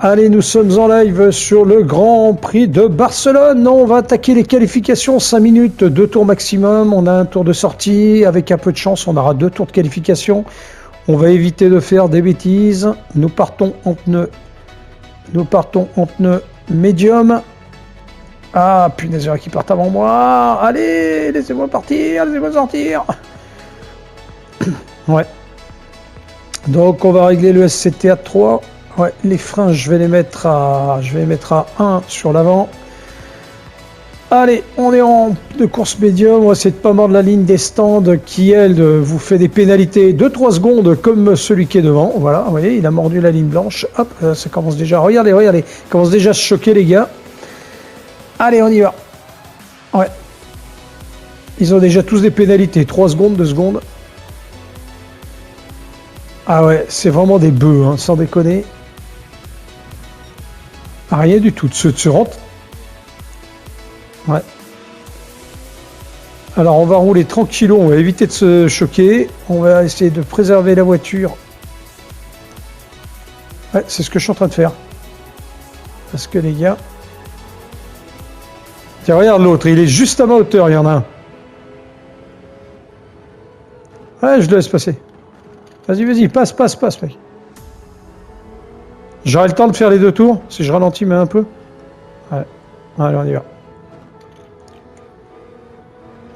Allez, nous sommes en live sur le Grand Prix de Barcelone. On va attaquer les qualifications, 5 minutes, 2 tours maximum. On a un tour de sortie. Avec un peu de chance, on aura 2 tours de qualification. On va éviter de faire des bêtises. Nous partons en pneu. Nous partons en pneu médium. Ah, punaise, il y en a qui partent avant moi. Allez, laissez-moi partir, laissez-moi sortir. Ouais. Donc, on va régler le SCT à 3. Ouais, les freins, je vais les mettre à 1 sur l'avant. Allez, on est en de course médium. On va essayer de pas mordre la ligne des stands qui, elle, vous fait des pénalités de 3 secondes comme celui qui est devant. Voilà, vous voyez, il a mordu la ligne blanche. Hop, ça commence déjà. Regardez, regardez. Ça commence déjà à se choquer, les gars. Allez, on y va. Ouais. Ils ont déjà tous des pénalités. 3 secondes, 2 secondes. Ah ouais, c'est vraiment des bœufs, hein, sans déconner. Rien du tout, de se rentre. Ouais. Alors on va rouler tranquillou, on va éviter de se choquer. On va essayer de préserver la voiture. Ouais, c'est ce que je suis en train de faire. Parce que les gars... Tiens, regarde l'autre, il est juste à ma hauteur, il y en a un. Ouais, je le laisse passer. Vas-y, vas-y, passe, passe, passe, mec. J'aurai le temps de faire les 2 tours, si je ralentis mais un peu. Ouais. Allez, on y va.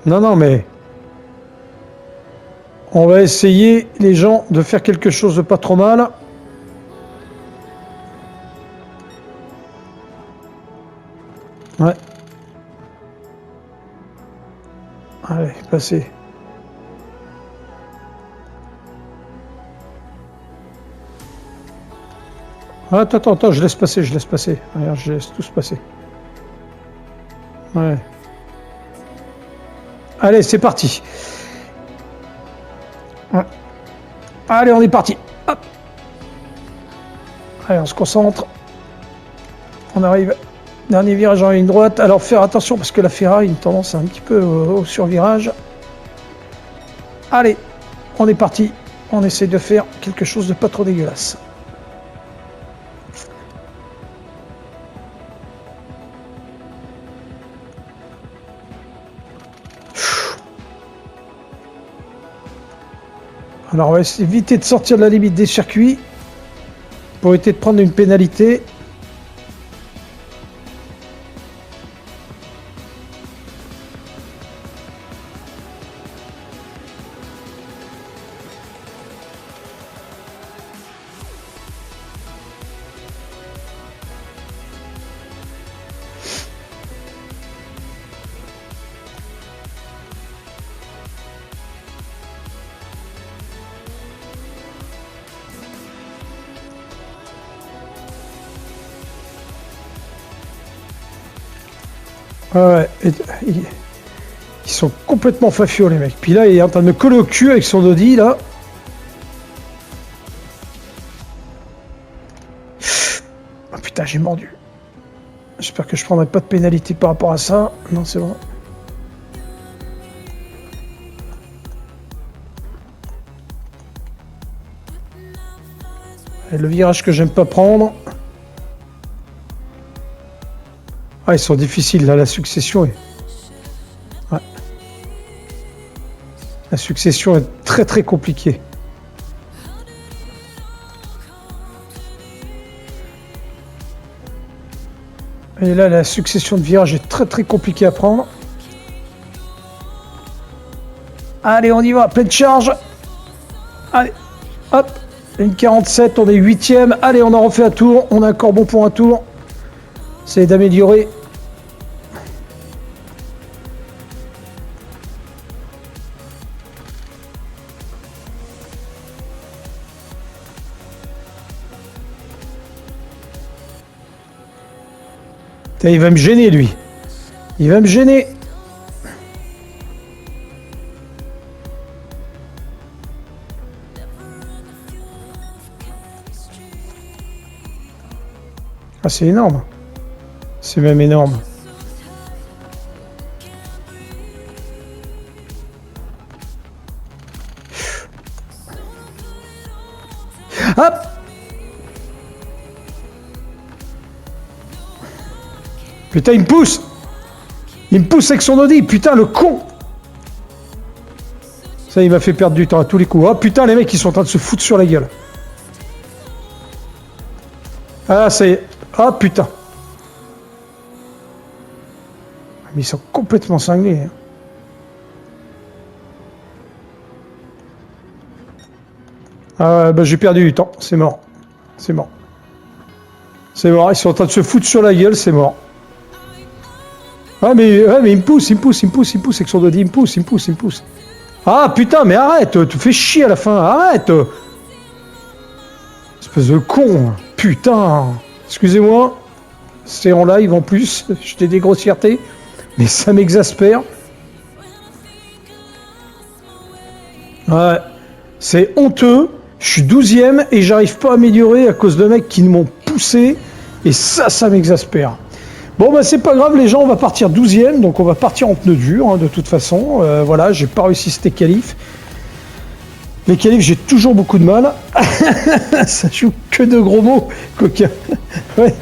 Non, non, mais... On va essayer, les gens, de faire quelque chose de pas trop mal. Ouais. Allez, passez. Attends, attends, attends, je laisse passer, je laisse passer. Regarde, je laisse tous passer. Ouais. Allez, c'est parti. Ouais. Allez, on est parti. Hop. Allez, on se concentre. On arrive. Dernier virage en ligne droite. Alors, faire attention parce que la ferraille a une tendance un petit peu au survirage. Allez, on est parti. On essaie de faire quelque chose de pas trop dégueulasse. Alors on va éviter de sortir de la limite des circuits pour éviter de prendre une pénalité. Ouais, ils sont complètement fafiaux les mecs. Puis là, il est en train de me coller au cul avec son Audi là. Oh putain, j'ai mordu. J'espère que je prendrai pas de pénalité par rapport à ça. Non, c'est bon. Et le virage que j'aime pas prendre. Ah, ils sont difficiles là, la succession est... Ouais. La succession est très très compliquée. Et là, la succession de virages est très très compliquée à prendre. Allez, on y va, pleine charge. Allez, hop, une 47, on est 8ème. Allez, on en refait un tour, on a encore bon pour un tour. C'est d'améliorer. Il va me gêner, lui. Il va me gêner. Ah, c'est énorme. C'est même énorme. Hop! Putain, il me pousse. Il me pousse avec son Audi. Putain, le con. Ça, il m'a fait perdre du temps à tous les coups. Oh putain, les mecs, ils sont en train de se foutre sur la gueule. Ah, ça y est. Ah putain. Mais ils sont complètement cinglés. Hein. Ah, bah j'ai perdu du temps. C'est mort. C'est mort. C'est mort. Ils sont en train de se foutre sur la gueule. C'est mort. Ouais, mais il me pousse, avec son Audi. Il me pousse. Ah putain, mais arrête, tu fais chier à la fin, arrête. Espèce de con, putain. Excusez-moi, c'est en live en plus, j'étais des grossièretés, mais ça m'exaspère. Ouais, c'est honteux, je suis 12e et j'arrive pas à améliorer à cause de mecs qui m'ont poussé, et ça m'exaspère. Bon bah c'est pas grave les gens, on va partir 12e, donc on va partir en pneu dur hein, de toute façon. Voilà, j'ai pas réussi c'était qualif. Les qualifs j'ai toujours beaucoup de mal. Ça joue que de gros mots, coquin. Ouais.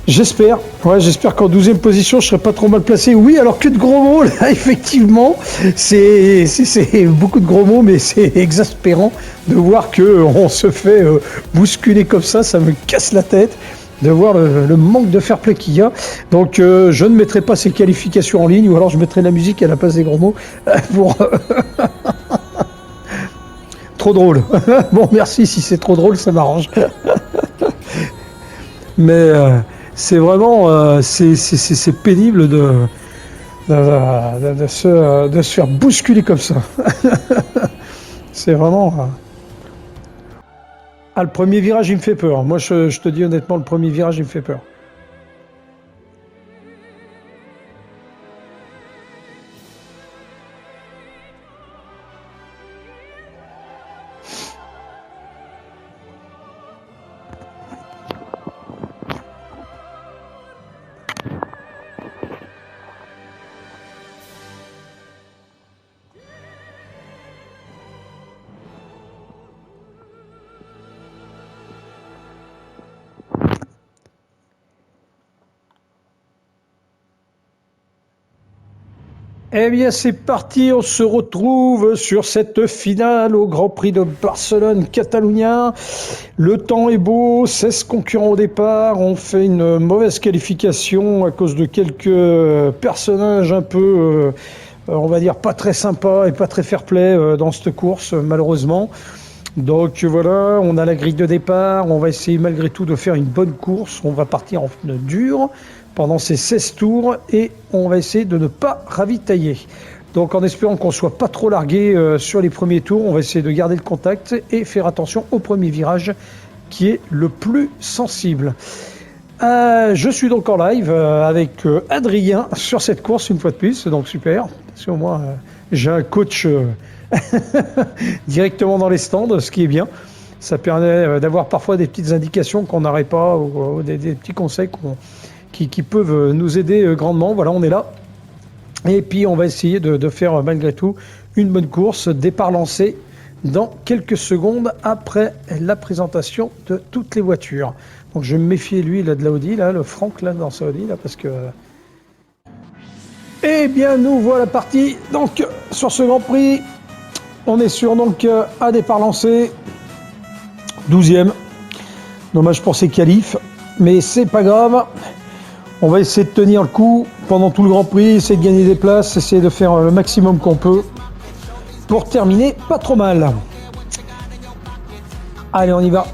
J'espère qu'en 12e position je serai pas trop mal placé. Oui, alors que de gros mots là, effectivement, c'est beaucoup de gros mots, mais c'est exaspérant de voir que on se fait bousculer comme ça me casse la tête de voir le manque de fair play qu'il y a. Donc je ne mettrai pas ces qualifications en ligne, ou alors je mettrai la musique à la place des gros mots pour trop drôle. Bon, merci, si c'est trop drôle, ça m'arrange. Mais c'est vraiment c'est pénible de se faire bousculer comme ça. C'est vraiment... Ah, le premier virage, il me fait peur. Moi, je te dis honnêtement, le premier virage, il me fait peur. Eh bien, c'est parti, on se retrouve sur cette finale au Grand Prix de Barcelone-Catalunya. Le temps est beau, 16 concurrents au départ. On fait une mauvaise qualification à cause de quelques personnages un peu, on va dire, pas très sympas et pas très fair-play dans cette course, malheureusement. Donc voilà, on a la grille de départ. On va essayer malgré tout de faire une bonne course. On va partir en pneu dur pendant ces 16 tours et on va essayer de ne pas ravitailler. Donc en espérant qu'on ne soit pas trop largué sur les premiers tours, on va essayer de garder le contact et faire attention au premier virage qui est le plus sensible. Je suis donc en live avec Adrien sur cette course une fois de plus, donc super, parce qu'au moins j'ai un coach directement dans les stands, ce qui est bien. Ça permet d'avoir parfois des petites indications qu'on n'aurait pas ou des petits conseils qui peuvent nous aider grandement. Voilà, on est là. Et puis, on va essayer de faire malgré tout une bonne course. Départ lancé dans quelques secondes après la présentation de toutes les voitures. Donc, je vais me méfier, lui, là, de la Audi, là, le Franck, là, dans sa Audi, là, parce que... Eh bien, nous voilà partis. Donc, sur ce Grand Prix, on est sur donc un départ lancé. 12e. Dommage pour ces qualifs, mais c'est pas grave. On va essayer de tenir le coup pendant tout le Grand Prix, essayer de gagner des places, essayer de faire le maximum qu'on peut pour terminer pas trop mal. Allez, on y va.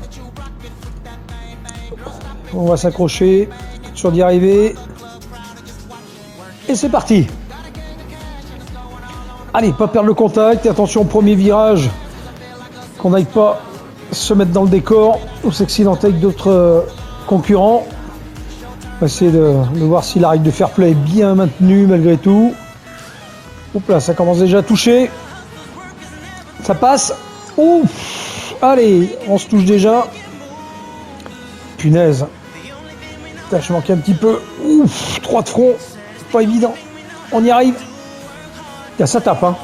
On va s'accrocher, sûr d'y arriver. Et c'est parti. Allez, pas perdre le contact. Et attention au premier virage, qu'on n'aille pas se mettre dans le décor ou s'accidenter avec d'autres concurrents. On va essayer de voir si la règle de fair play est bien maintenue malgré tout. Oups là, ça commence déjà à toucher. Ça passe. Ouf. Allez, on se touche déjà. Punaise. Là, je manquais un petit peu. Ouf, 3 de front. Pas évident. On y arrive. Là, ça tape. Hein.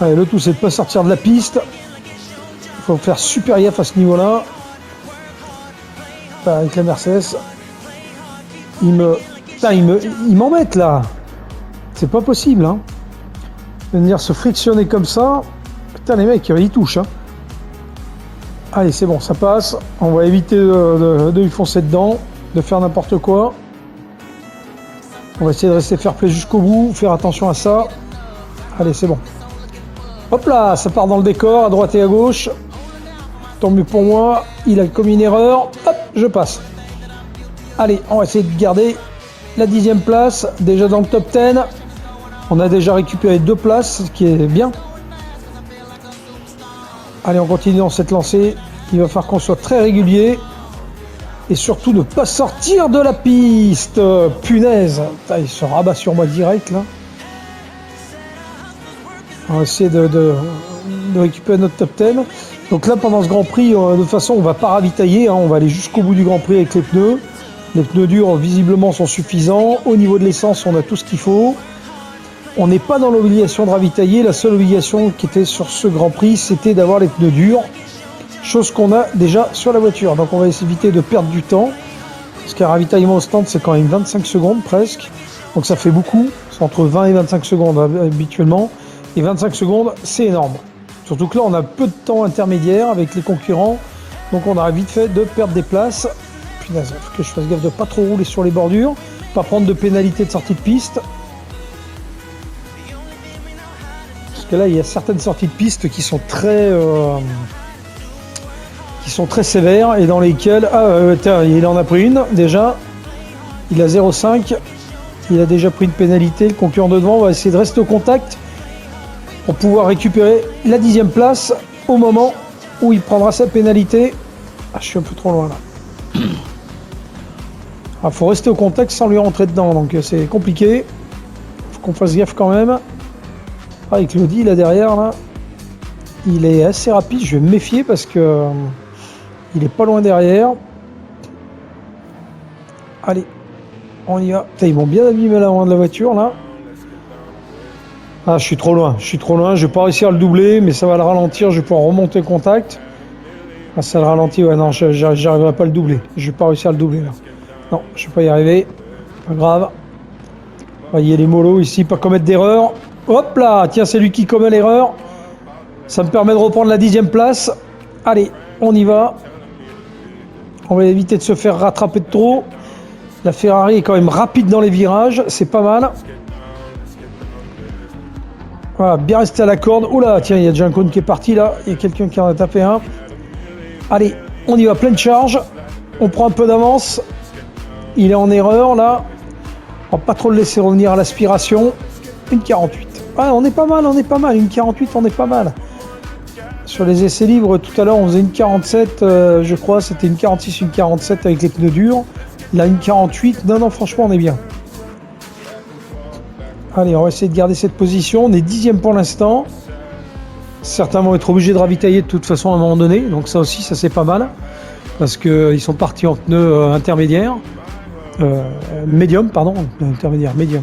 Allez, le tout, c'est de ne pas sortir de la piste. Il faut faire super gaffe à ce niveau-là. avec la Mercedes. Putain, ils m'embêtent là. C'est pas possible, hein. Venir se frictionner comme ça. Putain, les mecs, ils touchent, hein. Allez, c'est bon, ça passe. On va éviter de lui foncer dedans, de faire n'importe quoi. On va essayer de rester fair play jusqu'au bout, faire attention à ça. Allez, c'est bon. Hop là, ça part dans le décor, à droite et à gauche. Tant mieux pour moi, il a commis une erreur. Hop, je passe. Allez, on va essayer de garder la 10e place, déjà dans le top 10. On a déjà récupéré 2 places, ce qui est bien. Allez, on continue dans cette lancée. Il va falloir qu'on soit très régulier. Et surtout ne pas sortir de la piste. Punaise. Putain, il se rabat sur moi direct là. On va essayer de récupérer notre top 10. Donc là, pendant ce Grand Prix, de toute façon, on va pas ravitailler. Hein, on va aller jusqu'au bout du Grand Prix avec les pneus. Les pneus durs, visiblement, sont suffisants. Au niveau de l'essence, on a tout ce qu'il faut. On n'est pas dans l'obligation de ravitailler. La seule obligation qui était sur ce Grand Prix, c'était d'avoir les pneus durs. Chose qu'on a déjà sur la voiture. Donc on va éviter de perdre du temps. Parce qu'un ravitaillement au stand, c'est quand même 25 secondes presque. Donc ça fait beaucoup. C'est entre 20 et 25 secondes habituellement. Et 25 secondes, c'est énorme. Surtout que là, on a peu de temps intermédiaire avec les concurrents. Donc on a vite fait de perdre des places. Punaise, il faut que je fasse gaffe de ne pas trop rouler sur les bordures. Pas prendre de pénalité de sortie de piste. Parce que là, il y a certaines sorties de piste qui sont très sévères et dans lesquelles... tiens, il en a pris une déjà. Il a 0,5. Il a déjà pris une pénalité. Le concurrent de devant va essayer de rester au contact pour pouvoir récupérer la 10e place au moment où il prendra sa pénalité. Ah, je suis un peu trop loin là. Il faut rester au contact sans lui rentrer dedans, donc c'est compliqué. Faut qu'on fasse gaffe quand même. Avec Claudie là derrière, là, il est assez rapide. Je vais me méfier parce que il est pas loin derrière. Allez, on y va. Putain, ils m'ont bien abîmé l'avant de la voiture là. Ah, je suis trop loin, je vais pas réussir à le doubler, mais ça va le ralentir, je vais pouvoir remonter le contact. Ah, ça le ralentit, ouais, non, j'arriverai pas à le doubler, je vais pas réussir à le doubler là. Non, je vais pas y arriver, pas grave. Voyez les molos ici, pas commettre d'erreur. Hop là, tiens, c'est lui qui commet l'erreur. Ça me permet de reprendre la 10e place. Allez, on y va. On va éviter de se faire rattraper de trop. La Ferrari est quand même rapide dans les virages, c'est pas mal. Voilà, bien rester à la corde. Oula, tiens, il y a déjà un cône qui est parti là. Il y a quelqu'un qui en a tapé un. Allez, on y va, pleine charge. On prend un peu d'avance. Il est en erreur là. On va pas trop le laisser revenir à l'aspiration. Une 48. Ah, on est pas mal, Une 48, on est pas mal. Sur les essais libres, tout à l'heure, on faisait une 47, je crois. C'était une 46, une 47 avec les pneus durs. Là, une 48. Non, franchement, on est bien. Allez, on va essayer de garder cette position. On est 10e pour l'instant. Certains vont être obligés de ravitailler de toute façon à un moment donné. Donc ça aussi, ça c'est pas mal. Parce qu'ils sont partis en pneus intermédiaires. Médium, pardon. Intermédiaire, médium.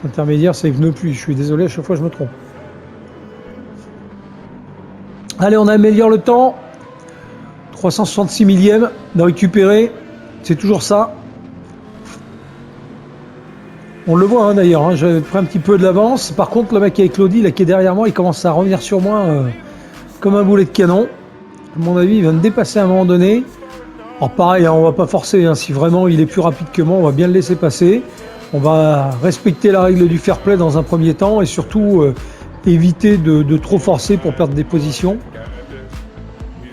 Intermédiaire, c'est pneus pluie. Je suis désolé, à chaque fois je me trompe. Allez, on améliore le temps. 366 millième de récupérer. C'est toujours ça. On le voit hein, d'ailleurs, hein, j'ai pris un petit peu de l'avance. Par contre, le mec avec Claudie, là, qui est derrière moi, il commence à revenir sur moi comme un boulet de canon. À mon avis, il va me dépasser à un moment donné. Alors pareil, hein, on va pas forcer. Hein, si vraiment il est plus rapide que moi, on va bien le laisser passer. On va respecter la règle du fair play dans un premier temps et surtout éviter de trop forcer pour perdre des positions.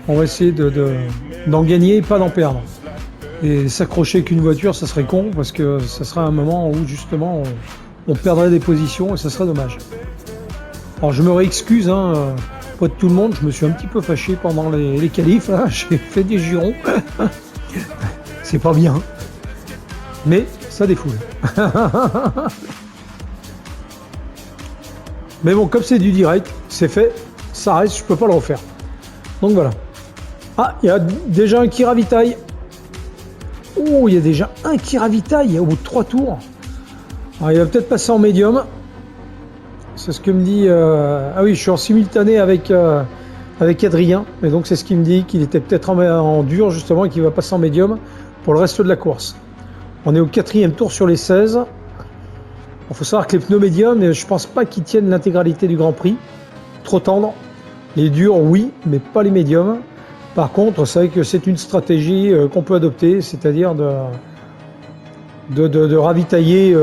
On va essayer d'en gagner et pas d'en perdre. Et s'accrocher qu'une voiture, ça serait con parce que ça serait un moment où justement on perdrait des positions et ça serait dommage. Alors je me réexcuse, hein, pas de tout le monde, je me suis un petit peu fâché pendant les qualifs, hein, j'ai fait des jurons. C'est pas bien, mais ça défoule. Mais bon, comme c'est du direct, c'est fait, ça reste, je peux pas le refaire. Donc voilà. Ah, il y a déjà un qui ravitaille. Oh, il y a déjà un qui ravitaille au bout de 3 tours. Alors, il va peut-être passer en médium. C'est ce que me dit... Ah oui, je suis en simultané avec Adrien. Et donc, c'est ce qu'il me dit, qu'il était peut-être en dur, justement, et qu'il va passer en médium. pour le reste de la course. On est au 4e tour sur les 16. Il faut savoir que les pneus médiums, je pense pas qu'ils tiennent l'intégralité du Grand Prix. Trop tendres. Les durs, oui, mais pas les médiums. Par contre, c'est vrai que c'est une stratégie qu'on peut adopter, c'est-à-dire de ravitailler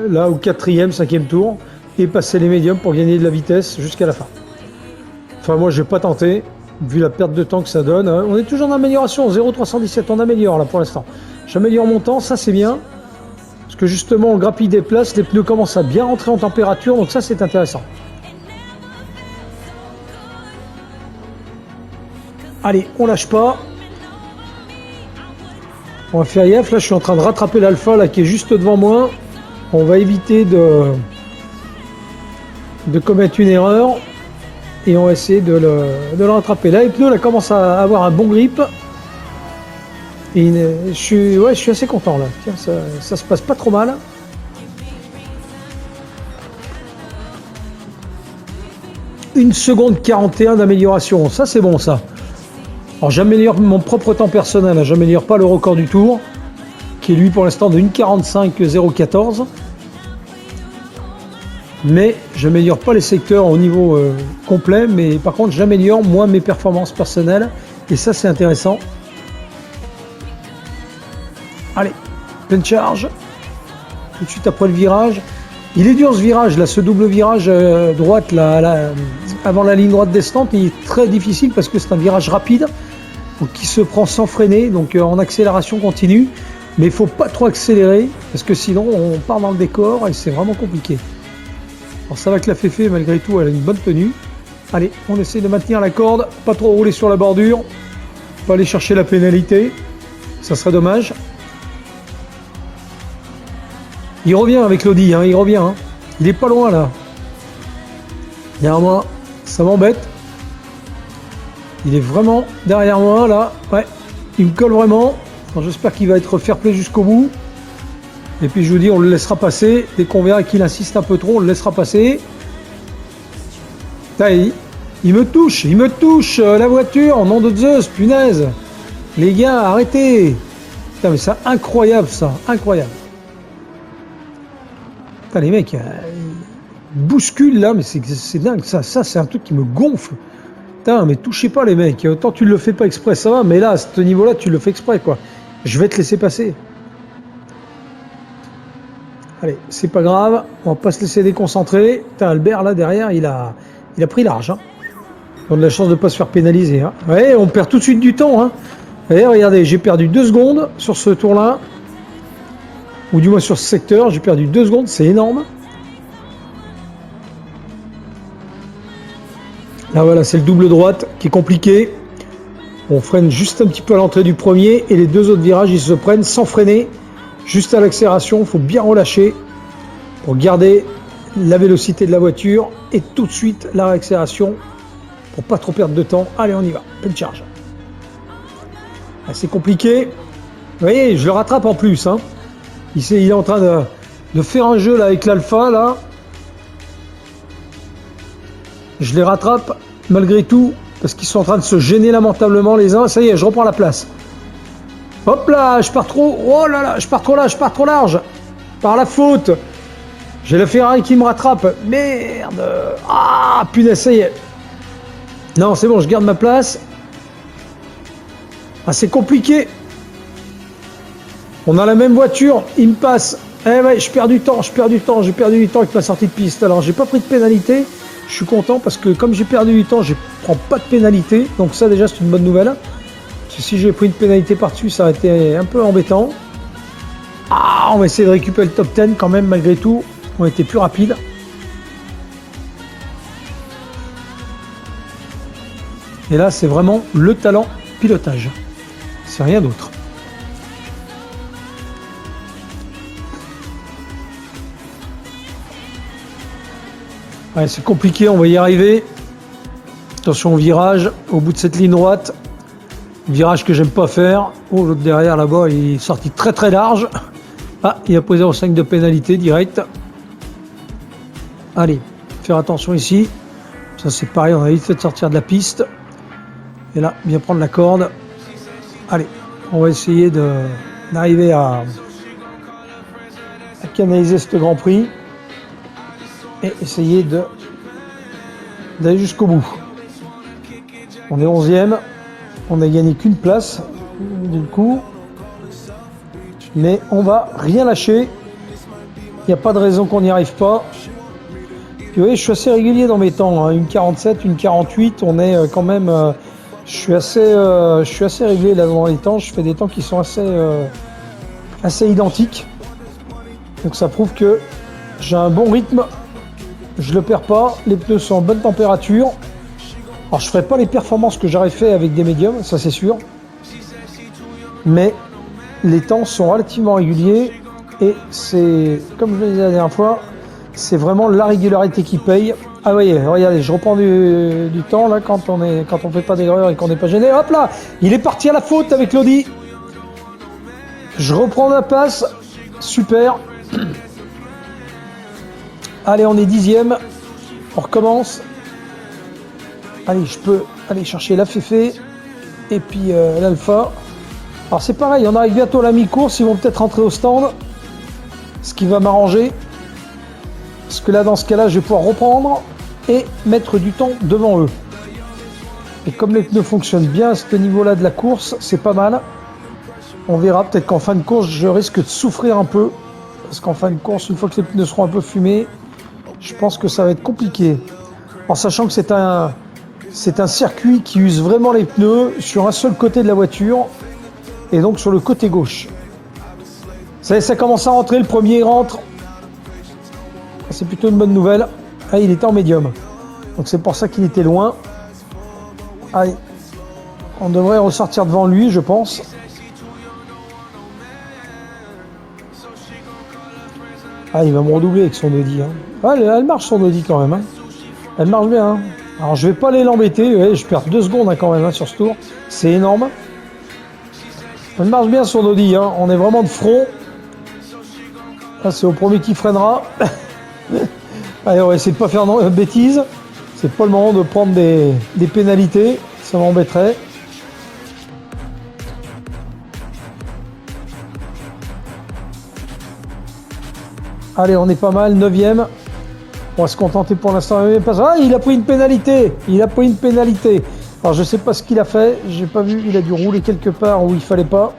là au 4e, 5e tour et passer les médiums pour gagner de la vitesse jusqu'à la fin. Enfin, moi, je n'ai pas tenté, vu la perte de temps que ça donne. On est toujours en amélioration, 0,317, on améliore là pour l'instant. J'améliore mon temps, ça c'est bien. Parce que justement, on grappille des places, les pneus commencent à bien rentrer en température, donc ça c'est intéressant. Allez, on lâche pas. On va faire gaffe, là je suis en train de rattraper l'Alpha là qui est juste devant moi. On va éviter de commettre une erreur. Et on va essayer de le rattraper. Là, les pneus là, commencent à avoir un bon grip. Et je suis assez content là. Tiens, ça se passe pas trop mal. Une seconde 41 d'amélioration. Ça, c'est bon ça. Alors, j'améliore mon propre temps personnel. Hein. J'améliore pas le record du tour. Qui est lui pour l'instant de 1,45,014. Mais j'améliore pas les secteurs au niveau complet, mais par contre j'améliore moi mes performances personnelles et ça c'est intéressant. Allez, pleine charge, tout de suite après le virage. Il est dur ce virage là, ce double virage droite là, avant la ligne droite descente, il est très difficile parce que c'est un virage rapide donc, qui se prend sans freiner, donc en accélération continue, mais il faut pas trop accélérer parce que sinon on part dans le décor et c'est vraiment compliqué. Alors ça va que la Féfé, malgré tout, elle a une bonne tenue. Allez, on essaie de maintenir la corde, pas trop rouler sur la bordure, pas aller chercher la pénalité, ça serait dommage. Il revient avec l'Audi, hein, il revient. Hein. Il est pas loin là. Derrière moi, ça m'embête. Il est vraiment derrière moi là. Ouais, il me colle vraiment. J'espère qu'il va être fair play jusqu'au bout. Et puis je vous dis, on le laissera passer. Dès qu'on verra qu'il insiste un peu trop, on le laissera passer. Là, il me touche, la voiture, nom de Zeus, punaise. Les gars, arrêtez. Putain, mais c'est incroyable ça, incroyable. Putain, les mecs, ils bousculent là, mais c'est dingue, ça c'est un truc qui me gonfle. Putain, mais touchez pas les mecs, autant tu le fais pas exprès, ça va, mais là, à ce niveau-là, tu le fais exprès, quoi. Je vais te laisser passer. Allez, c'est pas grave, on va pas se laisser déconcentrer. Putain, Albert, là, derrière, il a pris large. Hein. On a de la chance de pas se faire pénaliser. Hein. Ouais, on perd tout de suite du temps. Hein. Et regardez, j'ai perdu 2 secondes sur ce tour-là. Ou du moins sur ce secteur, j'ai perdu 2 secondes, c'est énorme. Là, voilà, c'est le double droite qui est compliqué. On freine juste un petit peu à l'entrée du premier. Et les 2 autres virages, ils se prennent sans freiner. Juste à l'accélération, il faut bien relâcher pour garder la vélocité de la voiture et tout de suite la réaccélération pour pas trop perdre de temps. Allez, on y va, pleine charge. C'est compliqué. Vous voyez, je le rattrape en plus. Hein. Il est en train de faire un jeu là, avec l'Alpha. Là. Je les rattrape malgré tout parce qu'ils sont en train de se gêner lamentablement les uns. Ça y est, je reprends la place. Hop là, je pars trop. Oh là là, je pars trop large. Par la faute. J'ai la Ferrari qui me rattrape. Merde. Ah, punaise, ça y est. Non, c'est bon, je garde ma place. Ah, c'est compliqué. On a la même voiture, il me passe. Eh ouais, je perds du temps. J'ai perdu du temps avec ma sortie de piste. Alors, j'ai pas pris de pénalité. Je suis content parce que comme j'ai perdu du temps, je prends pas de pénalité. Donc ça, déjà, c'est une bonne nouvelle. Si j'ai pris une pénalité par-dessus, ça aurait été un peu embêtant. Ah, on va essayer de récupérer le top 10 quand même, malgré tout. On était plus rapide. Et là, c'est vraiment le talent pilotage. C'est rien d'autre. Ouais, c'est compliqué, on va y arriver. Attention au virage, au bout de cette ligne droite. Virage que j'aime pas faire. Oh, l'autre derrière là-bas, il est sorti très très large. Ah, il a posé 0,5 de pénalité direct. Allez, faire attention ici. Ça c'est pareil, on a vite fait de sortir de la piste. Et là, bien prendre la corde. Allez, On va essayer d'arriver à canaliser ce Grand Prix et essayer d'aller jusqu'au bout. On est 11e, on n'a gagné qu'une place du coup, mais on va rien lâcher. Il n'y a pas de raison qu'on n'y arrive pas. Puis, vous voyez, je suis assez régulier dans mes temps, hein. Une 47, une 48, on est quand même... je suis assez régulier là dans les temps, je fais des temps qui sont assez identiques. Donc ça prouve que j'ai un bon rythme, je le perds pas, les pneus sont en bonne température. Alors je ferai pas les performances que j'aurais fait avec des médiums, ça c'est sûr. Mais les temps sont relativement réguliers et c'est, comme je le disais la dernière fois, c'est vraiment la régularité qui paye. Ah oui, regardez, je reprends du temps là quand on fait pas d'erreur et qu'on n'est pas gêné. Hop là, il est parti à la faute avec l'Audi. Je reprends la passe, super. Allez, on est 10e, on recommence. Allez, je peux aller chercher la Féfé et puis l'Alpha. Alors c'est pareil, on arrive bientôt à la mi-course, ils vont peut-être rentrer au stand, ce qui va m'arranger. Parce que là, dans ce cas-là, je vais pouvoir reprendre et mettre du temps devant eux. Et comme les pneus fonctionnent bien à ce niveau-là de la course, c'est pas mal. On verra, peut-être qu'en fin de course, je risque de souffrir un peu. Parce qu'en fin de course, une fois que les pneus seront un peu fumés, je pense que ça va être compliqué. En sachant que c'est un circuit qui use vraiment les pneus sur un seul côté de la voiture. Et donc sur le côté gauche. Ça commence à rentrer, le premier rentre. C'est plutôt une bonne nouvelle. Ah, il était en médium. Donc c'est pour ça qu'il était loin. Allez, on devrait ressortir devant lui, je pense. Ah, il va me redoubler avec son Audi. Hein. Ah, elle marche son Audi quand même. Hein. Elle marche bien. Hein. Alors je vais pas aller l'embêter. Ouais, je perds 2 secondes hein, quand même hein, sur ce tour. C'est énorme. Elle marche bien son Audi. Hein. On est vraiment de front. Là, c'est au premier qui freinera. Allez, on va essayer de pas faire de bêtises. C'est pas le moment de prendre des pénalités. Ça m'embêterait. Allez, on est pas mal. 9e. On va se contenter pour l'instant. Ah, il a pris une pénalité. Il a pris une pénalité. Alors, je sais pas ce qu'il a fait. J'ai pas vu. Il a dû rouler quelque part où il fallait pas.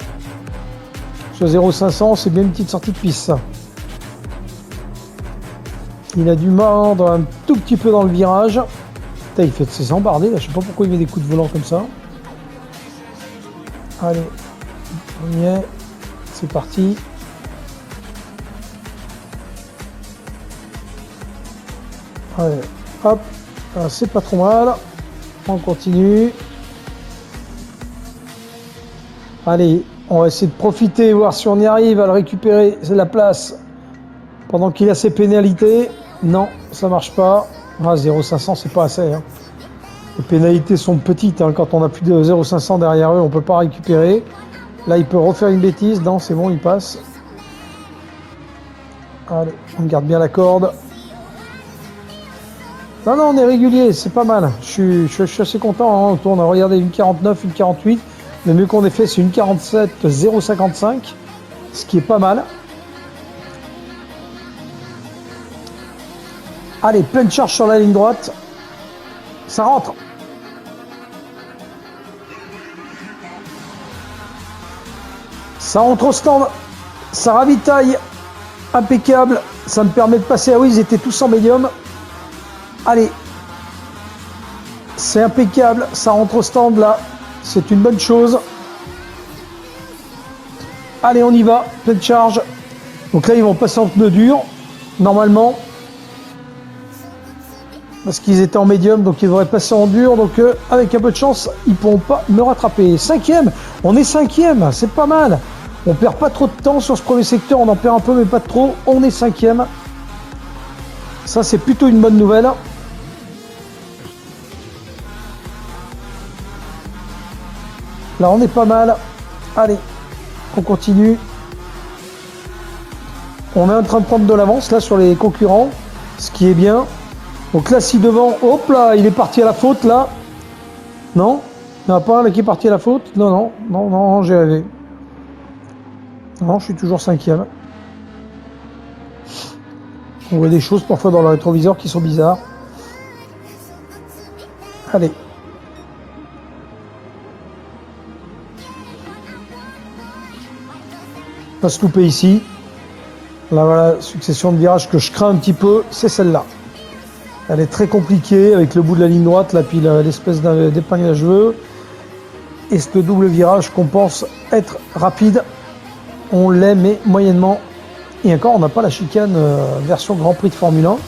Sur 0,500, c'est bien une petite sortie de piste, ça. Il a dû mordre un tout petit peu dans le virage. Putain, il fait de ses embardés là, je sais pas pourquoi il met des coups de volant comme ça. Allez, on y est, c'est parti. Allez, hop, c'est pas trop mal. On continue. Allez, on va essayer de profiter, voir si on y arrive à le récupérer, c'est la place. Pendant qu'il a ses pénalités, non, ça marche pas. Ah, 0,500, c'est pas assez. Hein. Les pénalités sont petites. Hein. Quand on a plus de 0,500 derrière eux, on peut pas récupérer. Là, il peut refaire une bêtise. Non, c'est bon, il passe. Allez, on garde bien la corde. Non, non, on est régulier, c'est pas mal. Je suis assez content. Hein. On a regardé une 49, une 48. Le mieux qu'on ait fait, c'est une 47, 0,55. Ce qui est pas mal. Allez, pleine charge sur la ligne droite. Ça rentre. Ça rentre au stand. Ça ravitaille. Impeccable. Ça me permet de passer. Ah oui, ils étaient tous en médium. Allez. C'est impeccable. Ça rentre au stand là. C'est une bonne chose. Allez, on y va. Pleine charge. Donc là, ils vont passer en pneu dur. Normalement. Parce qu'ils étaient en médium, donc ils devraient passer en dur. Donc avec un peu de chance, ils ne pourront pas me rattraper. 5e, on est 5e, c'est pas mal. On perd pas trop de temps sur ce premier secteur, on en perd un peu mais pas trop. On est 5e. Ça c'est plutôt une bonne nouvelle. Là on est pas mal. Allez, on continue. On est en train de prendre de l'avance là sur les concurrents, ce qui est bien. Donc là, si devant, hop là, il est parti à la faute là. Non, il n'y en a pas un là qui est parti à la faute. Non, non, non, non, j'ai rêvé. Non, je suis toujours 5e. On voit des choses parfois dans le rétroviseur qui sont bizarres. Allez. Pas se louper ici. Là voilà, succession de virages que je crains un petit peu, c'est celle-là. Elle est très compliquée avec le bout de la ligne droite, là, puis l'espèce d'épingle à cheveux. Et ce double virage qu'on pense être rapide, on l'est mais moyennement. Et encore, on n'a pas la chicane version Grand Prix de Formule 1. Parce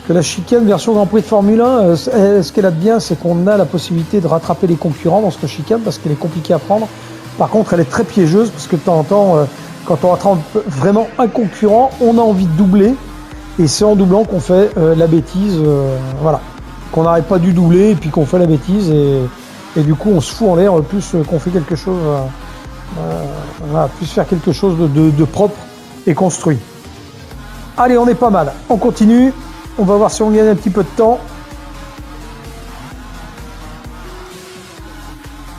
que la chicane version Grand Prix de Formule 1, ce qu'elle a de bien, c'est qu'on a la possibilité de rattraper les concurrents dans cette chicane parce qu'elle est compliquée à prendre. Par contre, elle est très piégeuse parce que de temps en temps, quand on rattrape vraiment un concurrent, on a envie de doubler. Et c'est en doublant qu'on fait la bêtise, voilà. Qu'on n'arrête pas dû doubler et puis qu'on fait la bêtise. Et du coup, on se fout en l'air plus qu'on fait quelque chose... voilà, plus faire quelque chose de propre et construit. Allez, on est pas mal. On continue. On va voir si on gagne un petit peu de temps.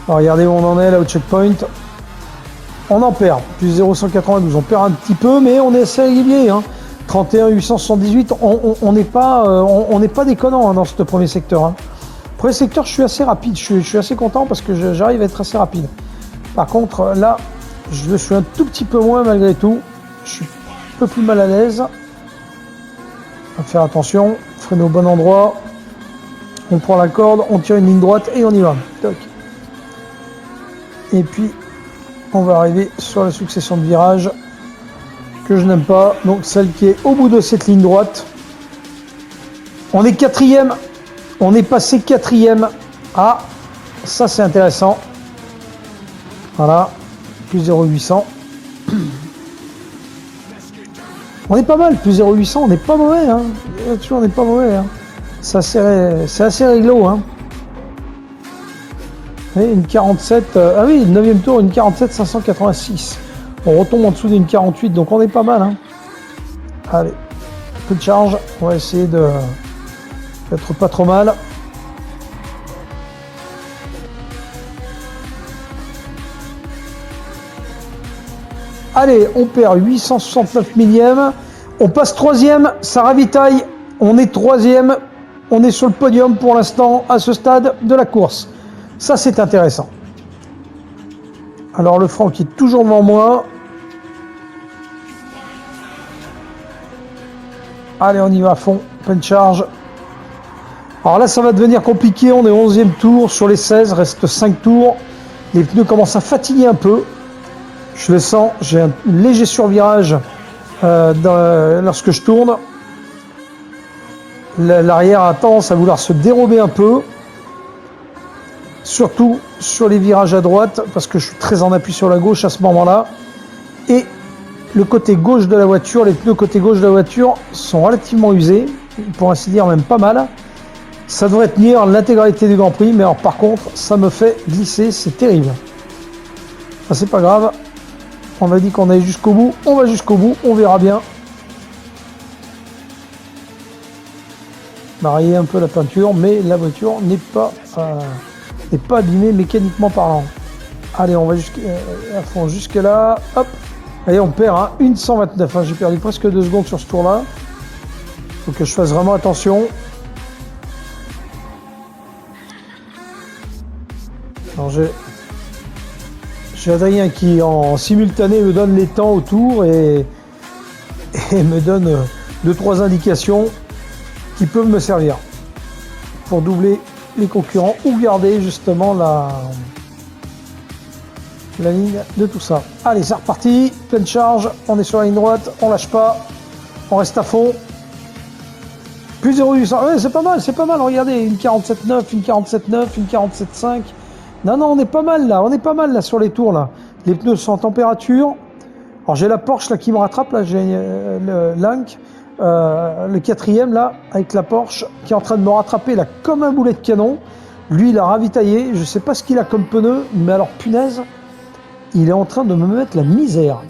Alors, regardez où on en est là au checkpoint. On en perd. Plus 0,192. On perd un petit peu, mais on est assez régulier. Hein. 31 878. On n'est pas déconnant hein, dans ce premier secteur. Hein. Premier secteur, je suis assez rapide. Je suis assez content parce que j'arrive à être assez rapide. Par contre, là, je le suis un tout petit peu moins malgré tout. Je suis un peu plus mal à l'aise. On va faire attention. Freiner au bon endroit. On prend la corde, on tire une ligne droite et on y va. Toc. Et puis, on va arriver sur la succession de virages que je n'aime pas. Donc, celle qui est au bout de cette ligne droite. On est 4e. On est passé 4e. Ah, ça c'est intéressant. Voilà, plus 0,800. On est pas mal, plus 0,800, on n'est pas mauvais. Hein. Là-dessus, on n'est pas mauvais. Hein. C'est assez réglo. Hein. Et une 47, ah oui, le 9e tour, une 47 586. On retombe en dessous d'une 48, donc on est pas mal. Hein. Allez, peu de charge. On va essayer d'être pas trop mal. Allez, on perd 869 millièmes. On passe 3e, ça ravitaille. On est 3e. On est sur le podium pour l'instant à ce stade de la course. Ça, c'est intéressant. Alors, le Franck qui est toujours devant moi. Allez, on y va à fond. Pleine charge. Alors là, ça va devenir compliqué. On est au 11e tour. Sur les 16, reste 5 tours. Les pneus commencent à fatiguer un peu. Je le sens, j'ai un léger survirage lorsque je tourne. L'arrière a tendance à vouloir se dérober un peu. Surtout sur les virages à droite, parce que je suis très en appui sur la gauche à ce moment-là. Et le côté gauche de la voiture, les pneus côté gauche de la voiture sont relativement usés, pour ainsi dire même pas mal. Ça devrait tenir l'intégralité du Grand Prix, mais alors par contre, ça me fait glisser, c'est terrible. Enfin, c'est pas grave. On a dit qu'on allait jusqu'au bout, on va jusqu'au bout, on verra bien. Marier un peu la peinture, mais la voiture n'est pas abîmée mécaniquement parlant. Allez, on va à fond jusque là. Hop. Allez, on perd hein, une 129. Hein. J'ai perdu presque 2 secondes sur ce tour-là. Faut que je fasse vraiment attention. Alors j'ai Adrien qui en simultané me donne les temps autour et me donne 2-3 indications qui peuvent me servir pour doubler les concurrents ou garder justement la ligne de tout ça. Allez, c'est reparti, pleine charge, on est sur la ligne droite, on lâche pas, on reste à fond. Plus 0,800, ouais, c'est pas mal, regardez, une 47,9, une 47,9, une 47,5. Non, on est pas mal là, sur les tours là. Les pneus sont en température. Alors j'ai la Porsche là qui me rattrape, là j'ai le Link, le 4e là, avec la Porsche qui est en train de me rattraper là comme un boulet de canon. Lui il a ravitaillé, je sais pas ce qu'il a comme pneu, mais alors punaise, il est en train de me mettre la misère.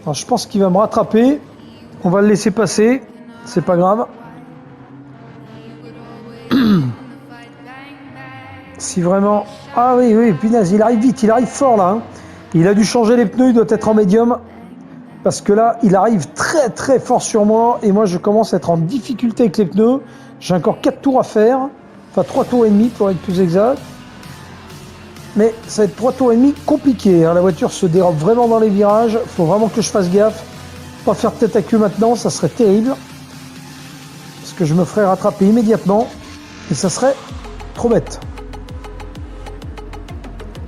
Alors je pense qu'il va me rattraper, on va le laisser passer, c'est pas grave. Si vraiment... Ah oui, oui, punaise, il arrive vite, il arrive fort là. Hein. Il a dû changer les pneus, il doit être en médium. Parce que là, il arrive très très fort sur moi. Et moi, je commence à être en difficulté avec les pneus. J'ai encore 4 tours à faire. Enfin, 3 tours et demi pour être plus exact. Mais ça va être 3 tours et demi compliqué. Hein. La voiture se dérobe vraiment dans les virages. Il faut vraiment que je fasse gaffe. Pas faire tête à queue maintenant, ça serait terrible. Parce que je me ferais rattraper immédiatement. Et ça serait trop bête.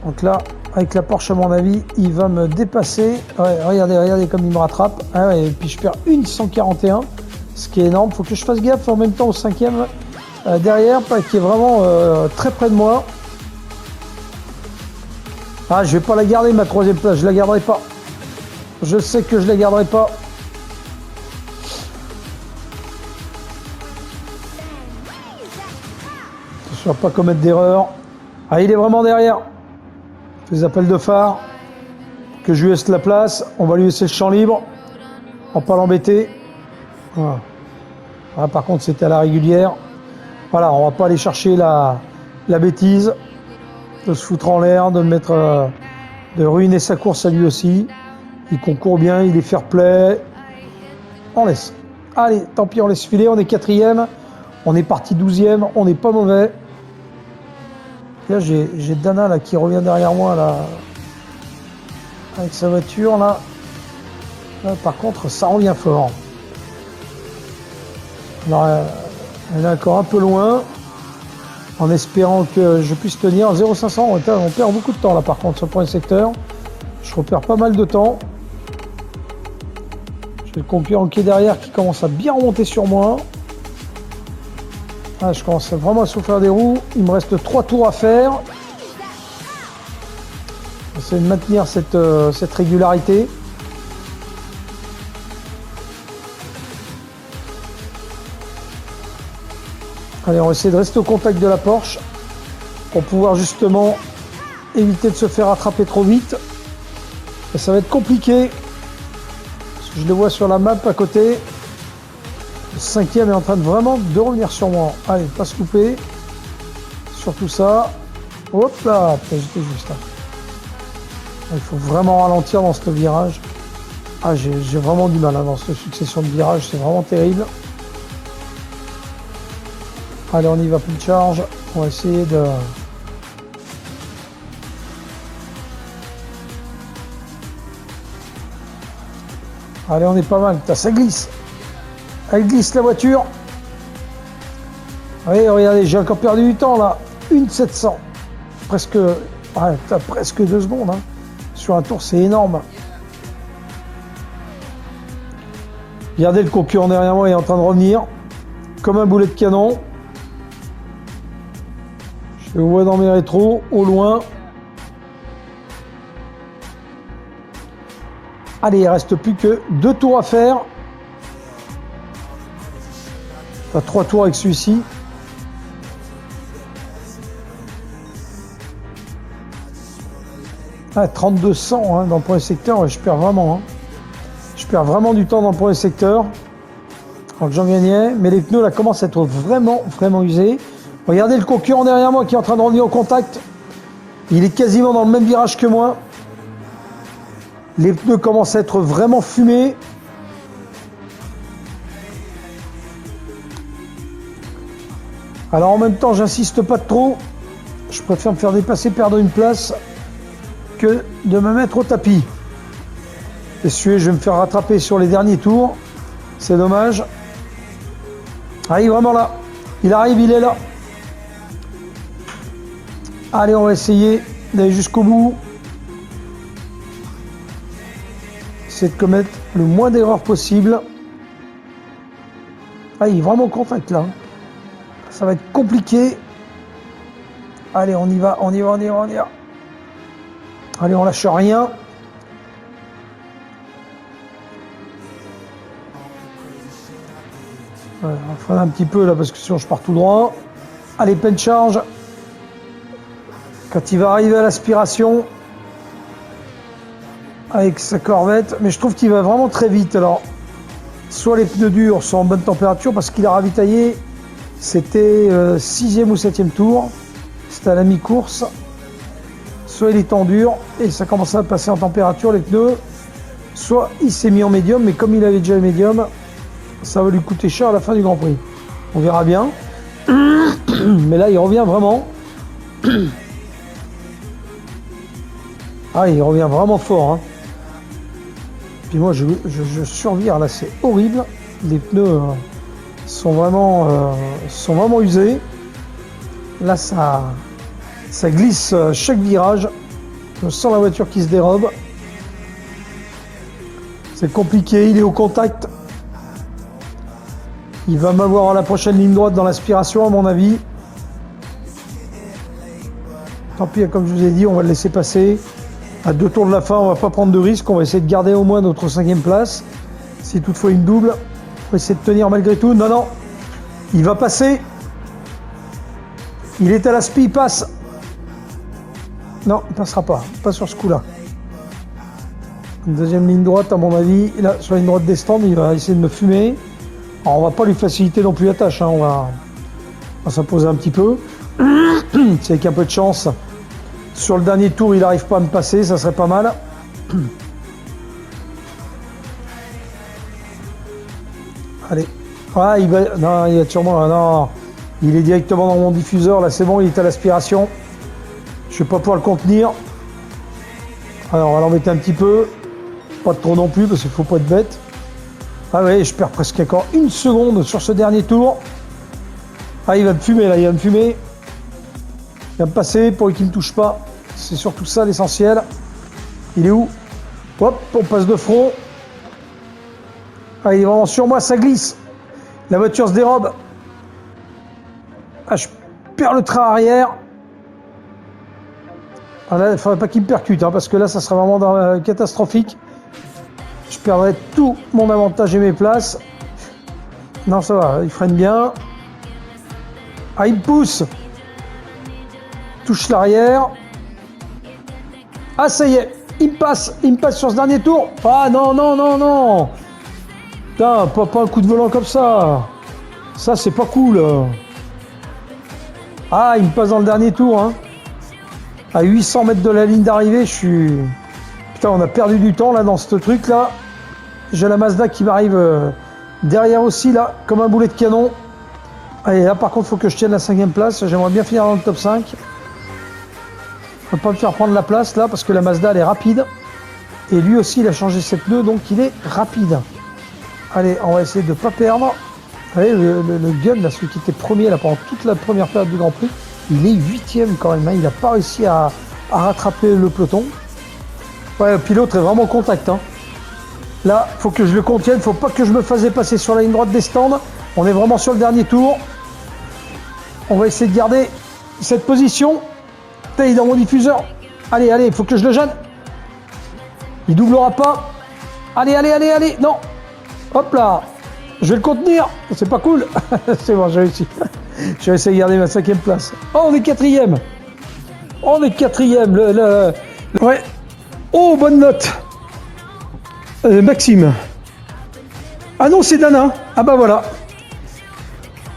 Donc là, avec la Porsche, à mon avis, il va me dépasser. Ouais, regardez comme il me rattrape. Ah ouais, et puis je perds une 141, ce qui est énorme. Il faut que je fasse gaffe en même temps au 5e derrière, qui est vraiment très près de moi. Ah, je vais pas la garder, ma 3e place. Je la garderai pas. Je sais que je la garderai pas. Je ne vais pas commettre d'erreur. Ah, il est vraiment derrière. Les appels de phare. Que je lui laisse la place. On va lui laisser le champ libre. On va pas l'embêter. Voilà. Ah, par contre, c'était à la régulière. Voilà, on va pas aller chercher la bêtise. De se foutre en l'air, de mettre... de ruiner sa course à lui aussi. Il concourt bien, il est fair play. On laisse. Allez, tant pis, on laisse filer. On est 4e. On est parti 12e. On n'est pas mauvais. Là, j'ai Dana là, qui revient derrière moi là, avec sa voiture. Là, par contre, ça revient fort. Alors, elle est encore un peu loin, en espérant que je puisse tenir. 0,500, on perd beaucoup de temps là par contre sur le premier secteur. Je repère pas mal de temps. J'ai le concurrent qui est derrière qui commence à bien remonter sur moi. Ah, je commence vraiment à souffrir des roues. Il me reste 3 tours à faire. J'essaie de maintenir cette régularité. Allez, on va essayer de rester au contact de la Porsche pour pouvoir justement éviter de se faire attraper trop vite. Et ça va être compliqué. Parce que je le vois sur la map à côté. Le 5e est en train de vraiment de revenir sur moi. Allez, pas se louper. Surtout ça. Hop là, j'étais juste là. Il faut vraiment ralentir dans ce virage. Ah, j'ai vraiment du mal hein, dans cette succession de virages. C'est vraiment terrible. Allez, on y va, plus de charge. On va essayer de... Allez, on est pas mal. Putain, ça glisse. Elle glisse la voiture. Oui, regardez, j'ai encore perdu du temps là. 1,700. Presque, ouais, presque 2 secondes. Hein. Sur un tour, c'est énorme. Regardez, le concurrent derrière moi est en train de revenir. Comme un boulet de canon. Je le vois dans mes rétros, au loin. Allez, il ne reste plus que 2 tours à faire. Enfin, 3 tours avec celui-ci. Ah, 3200 hein, dans le premier secteur, je perds vraiment. Hein. Je perds vraiment du temps dans le premier secteur. Alors que j'en gagnais, mais les pneus là commencent à être vraiment usés. Regardez le concurrent derrière moi qui est en train de revenir au contact. Il est quasiment dans le même virage que moi. Les pneus commencent à être vraiment fumés. Alors en même temps, j'insiste pas trop. Je préfère me faire dépasser, perdre une place, que de me mettre au tapis. Et je vais me faire rattraper sur les derniers tours. C'est dommage. Ah, il est vraiment là. Il arrive, il est là. Allez, on va essayer d'aller jusqu'au bout. Essayer de commettre le moins d'erreurs possible. Ah, il est vraiment au contact là. Ça va être compliqué. Allez, on y va. Allez, on lâche rien. Ouais, on freine un petit peu là parce que sinon je pars tout droit. Allez, pleine charge. Quand il va arriver à l'aspiration avec sa Corvette, mais je trouve qu'il va vraiment très vite. Alors, soit les pneus durs sont en bonne température parce qu'il a ravitaillé, c'était 6e ou 7e tour. C'était à la mi-course. Soit il est en dur et ça commençait à passer en température les pneus, soit il s'est mis en médium, mais comme il avait déjà le médium, ça va lui coûter cher à la fin du Grand Prix. On verra bien. Mais là, il revient vraiment. Ah, il revient vraiment fort. Hein. Puis moi, je survire là, c'est horrible. Les pneus sont vraiment usés. Là, ça glisse chaque virage. Je sens la voiture qui se dérobe. C'est compliqué, il est au contact. Il va m'avoir à la prochaine ligne droite dans l'aspiration, à mon avis. Tant pis, comme je vous ai dit, on va le laisser passer. À 2 tours de la fin, on va pas prendre de risque. On va essayer de garder au moins notre 5e place. Si toutefois une double, on va essayer de tenir malgré tout. Non, non, il va passer. Il est à la spi, il passe. Non, il ne passera pas. Pas sur ce coup-là. Une deuxième ligne droite, à mon avis. Là, sur la ligne droite des stands, il va essayer de me fumer. Alors, on va pas lui faciliter non plus la tâche. Hein. On va s'imposer un petit peu. C'est avec un peu de chance. Sur le dernier tour, il n'arrive pas à me passer. Ça serait pas mal. Allez. Ah, il va... Non, il y a sûrement... Non, il est directement dans mon diffuseur. Là, c'est bon, il est à l'aspiration. Je ne vais pas pouvoir le contenir. Alors, on va l'embêter un petit peu. Pas trop non plus, parce qu'il ne faut pas être bête. Ah ouais, je perds presque encore 1 seconde sur ce dernier tour. Ah, il va me fumer, là, il va me fumer. Il va me passer pour qu'il ne me touche pas. C'est surtout ça, l'essentiel. Il est où? Hop, on passe de front. Ah, il est vraiment sur moi, ça glisse. La voiture se dérobe. Ah, je perds le train arrière. Ah là, il ne faudrait pas qu'il me percute, hein, parce que là, ça serait vraiment catastrophique. Je perdrais tout mon avantage et mes places. Non, ça va, il freine bien. Ah, il me pousse. Touche l'arrière. Ah, ça y est, il me passe sur ce dernier tour. Ah, non, non, non, non. Putain, pas un coup de volant comme ça. Ça, c'est pas cool. Ah, il me passe dans le dernier tour, hein. À 800 mètres de la ligne d'arrivée, je suis... Putain, on a perdu du temps, là, dans ce truc-là. J'ai la Mazda qui m'arrive derrière aussi, là, comme un boulet de canon. Allez, là, par contre, il faut que je tienne la 5e place. J'aimerais bien finir dans le top 5. Je ne peux pas me faire prendre la place, là, parce que la Mazda, elle est rapide. Et lui aussi, il a changé ses pneus, donc il est rapide. Allez, on va essayer de ne pas perdre. Allez, le gun, là, celui qui était premier, là, pendant toute la première période du Grand Prix, il est 8e quand même. Hein. Il n'a pas réussi à rattraper le peloton. Ouais, puis l'autre est vraiment au contact. Hein. Là, il faut que je le contienne. Il ne faut pas que je me fasse dépasser sur la ligne droite des stands. On est vraiment sur le dernier tour. On va essayer de garder cette position. Putain, il est dans mon diffuseur. Allez, allez, il faut que je le gêne. Il doublera pas. Allez, allez, allez, allez. Non. Hop là. Je vais le contenir. C'est pas cool. C'est bon, j'ai réussi. Je vais essayer de garder ma 5e place. Oh, on est 4e. On est 4e. Ouais. Oh, bonne note. Maxime. Ah non, c'est Dana. Ah bah voilà.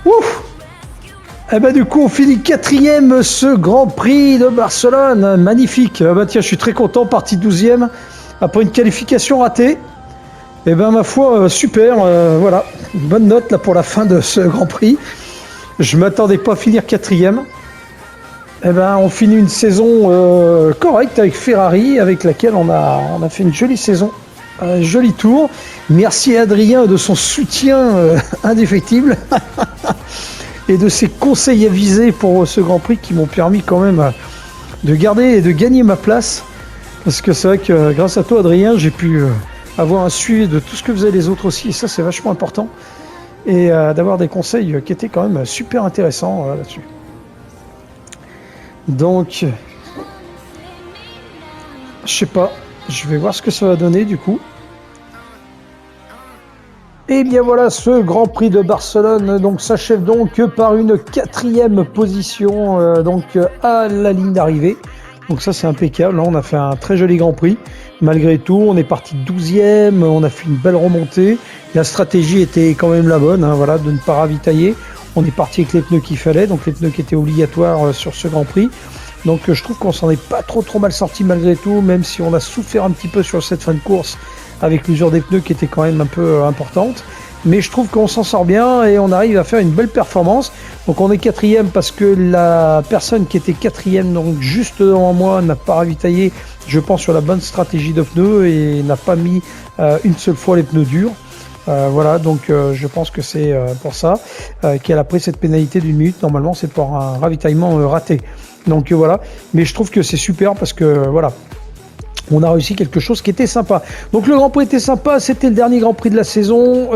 Ouf. Eh ben du coup, on finit 4e ce Grand Prix de Barcelone. Magnifique. Ah bah tiens, je suis très content. Parti 12e après une qualification ratée. Eh ben ma foi, super. Voilà. Une bonne note là pour la fin de ce Grand Prix. Je m'attendais pas à finir 4e. Eh ben, on finit une saison correcte avec Ferrari, avec laquelle on a fait une jolie saison, un joli tour. Merci à Adrien de son soutien indéfectible et de ses conseils avisés pour ce Grand Prix qui m'ont permis quand même de garder et de gagner ma place. Parce que c'est vrai que grâce à toi, Adrien, j'ai pu avoir un suivi de tout ce que faisaient les autres aussi. Et ça, c'est vachement important. Et d'avoir des conseils qui étaient quand même super intéressants là-dessus. Donc, je sais pas, je vais voir ce que ça va donner du coup. Et bien voilà, ce Grand Prix de Barcelone donc s'achève donc par une 4e position donc à la ligne d'arrivée. Donc ça c'est impeccable, là, on a fait un très joli Grand Prix. Malgré tout, on est parti 12e, on a fait une belle remontée. La stratégie était quand même la bonne, hein, voilà, de ne pas ravitailler. On est parti avec les pneus qu'il fallait, donc les pneus qui étaient obligatoires sur ce Grand Prix. Donc je trouve qu'on s'en est pas trop mal sorti malgré tout, même si on a souffert un petit peu sur cette fin de course avec l'usure des pneus qui était quand même un peu importante. Mais je trouve qu'on s'en sort bien et on arrive à faire une belle performance. Donc on est quatrième parce que la personne qui était quatrième, donc juste devant moi, n'a pas ravitaillé, je pense, sur la bonne stratégie de pneus et n'a pas mis une seule fois les pneus durs. Voilà, donc je pense que c'est pour ça qu'elle a pris cette pénalité d'1 minute. Normalement, c'est pour un ravitaillement raté. Donc voilà, mais je trouve que c'est super parce que voilà, on a réussi quelque chose qui était sympa. Donc le Grand Prix était sympa, c'était le dernier Grand Prix de la saison.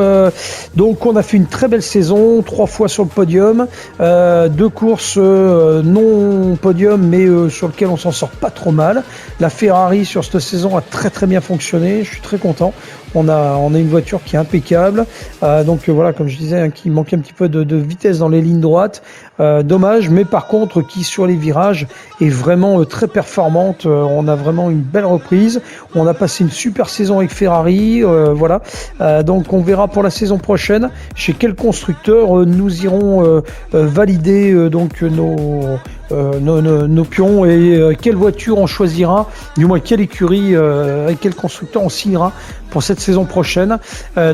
Donc on a fait une très belle saison, 3 fois sur le podium, 2 courses non podium mais sur lesquelles on s'en sort pas trop mal. La Ferrari sur cette saison a très bien fonctionné, je suis très content. On a une voiture qui est impeccable. Donc voilà, comme je disais, hein, qui manquait un petit peu de vitesse dans les lignes droites. Dommage, mais par contre qui sur les virages est vraiment très performante. On a vraiment une belle reprise. On a passé une super saison avec Ferrari. Voilà. Donc on verra pour la saison prochaine chez quel constructeur nous irons valider donc nos pions et quelle voiture on choisira, du moins quelle écurie avec quel constructeur on signera pour cette saison prochaine.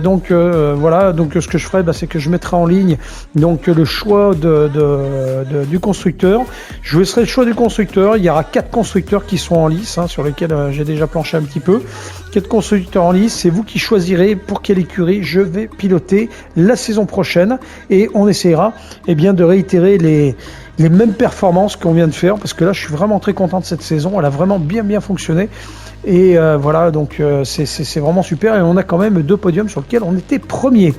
Donc voilà, donc ce que je ferai, c'est que je mettrai en ligne donc le choix du constructeur. Je vous laisserai le choix du constructeur. Il y aura 4 constructeurs qui sont en lice, hein, sur lesquels j'ai déjà planché un petit peu. 4 constructeurs en lice, c'est vous qui choisirez pour quelle écurie je vais piloter la saison prochaine et on essaiera de réitérer les mêmes performances qu'on vient de faire, parce que là je suis vraiment très content de cette saison, elle a vraiment bien fonctionné et voilà, donc c'est vraiment super et on a quand même 2 podiums sur lesquels on était premier.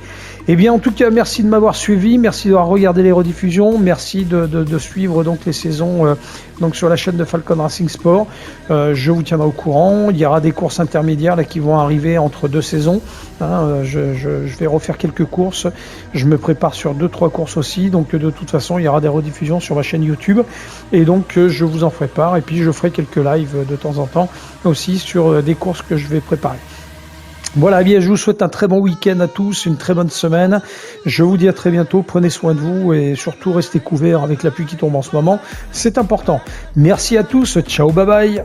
Eh bien en tout cas, merci de m'avoir suivi, merci d'avoir regardé les rediffusions, merci de suivre donc les saisons donc sur la chaîne de Falcon Racing Sport. Je vous tiendrai au courant, il y aura des courses intermédiaires là qui vont arriver entre 2 saisons, hein, je vais refaire quelques courses, je me prépare sur 2-3 courses aussi, donc de toute façon il y aura des rediffusions sur ma chaîne YouTube et donc je vous en ferai part et puis je ferai quelques lives de temps en temps aussi sur des courses que je vais préparer. Voilà, bien, je vous souhaite un très bon week-end à tous, une très bonne semaine. Je vous dis à très bientôt, prenez soin de vous et surtout restez couverts avec la pluie qui tombe en ce moment, c'est important. Merci à tous, ciao, bye bye.